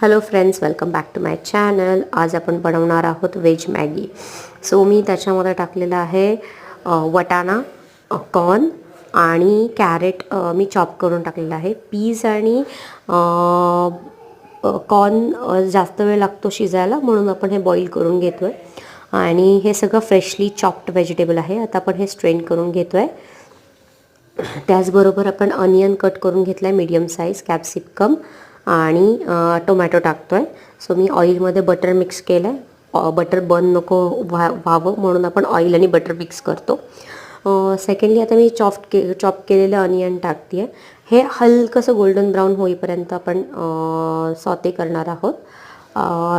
Hello friends, welcome back to my channel. आज आपण बनवणार आहोत व्हेज मॅगी. सो मी त्याच्यामध्ये टाकलेलं आहे वटाणा, कॉर्न आणि कॅरेट मी चॉप करून टाकलेलं आहे. पीज आणि कॉर्न जास्त वेळ लागतो शिजायला, म्हणून आपण हे बॉईल करून घेतो आहे. आणि हे सगळं फ्रेशली चॉप्ड व्हेजिटेबल आहे. आता आपण हे स्ट्रेन करून घेतो आहे. त्याचबरोबर आपण अनियन कट करून घेतला आहे मीडियम साईज, कॅप्सिकम आणि टोमॅटो टाकतो आहे. सो मी ऑइलमध्ये बटर मिक्स केलं आहे. बटर बर्न नको व्हावं म्हणून आपण ऑइल आणि बटर मिक्स करतो. सेकंडली आता मी चॉप केलेलं अनियन टाकते आहे. हे हलकंसं गोल्डन ब्राऊन होईपर्यंत आपण सॉते करणार आहोत.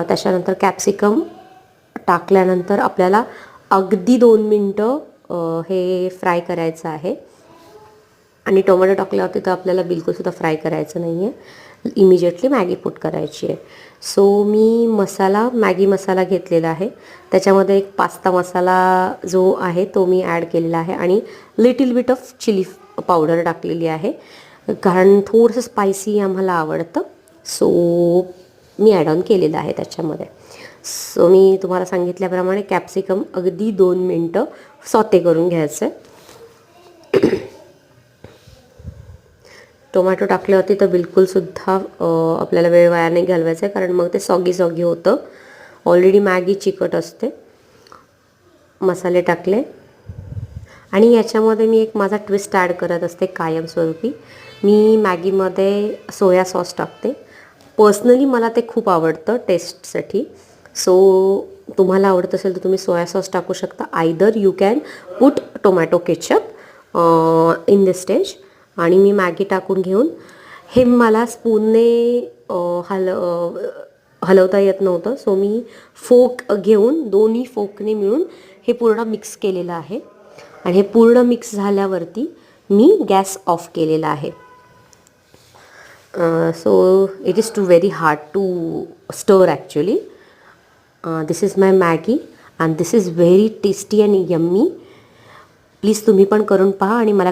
त्याच्यानंतर कॅप्सिकम टाकल्यानंतर आपल्याला अगदी 2 मिनटं हे फ्राय करायचं आहे. आणि टोमॅटो टाकल्यावरती तर आपल्याला बिलकुलसुद्धा फ्राय करायचं नाही आहे, इमिजिएटली मॅगी पुट करायची आहे. सो मी मॅगी मसाला घेतलेला आहे. त्याच्यामध्ये एक पास्ता मसाला जो आहे तो मी ॲड केलेला आहे आणि little bit of chilli powder टाकलेली आहे, कारण थोडंसं स्पायसी आम्हाला आवडतं. सो मी ॲड ऑन केलेलं आहे त्याच्यामध्ये. सो मी तुम्हाला सांगितल्याप्रमाणे कॅप्सिकम अगदी 2 मिनटं सॉते करून घ्यायचं आहे. टोमॅटो टाकल्यावरती तर बिलकुलसुद्धा आपल्याला वेळ वाया नाही घालवायचा आहे, कारण मग ते सॉगी होतं. ऑलरेडी मॅगी चिकट असते. मसाले टाकले आणि याच्यामध्ये मी एक माझा ट्विस्ट ॲड करत असते कायमस्वरूपी. मी मॅगीमध्ये सोया सॉस टाकते. पर्सनली मला ते खूप आवडतं टेस्टसाठी. सो तुम्हाला आवडत असेल तर तुम्ही सोया सॉस टाकू शकता. Either you can put tomato ketchup in this stage. आणि मी मॅगी टाकून घेऊन हे मला स्पूनने हलवता येत नव्हतं. सो मी फोक घेऊन दोन्ही फोकने मिळून हे पूर्ण मिक्स केलेलं आहे. आणि हे पूर्ण मिक्स झाल्यावरती मी गॅस ऑफ केलेला आहे. So it is very hard to stir actually. This is my Maggi and this is very tasty and yummy. Please तुम्ही पण करून पहा आणि मला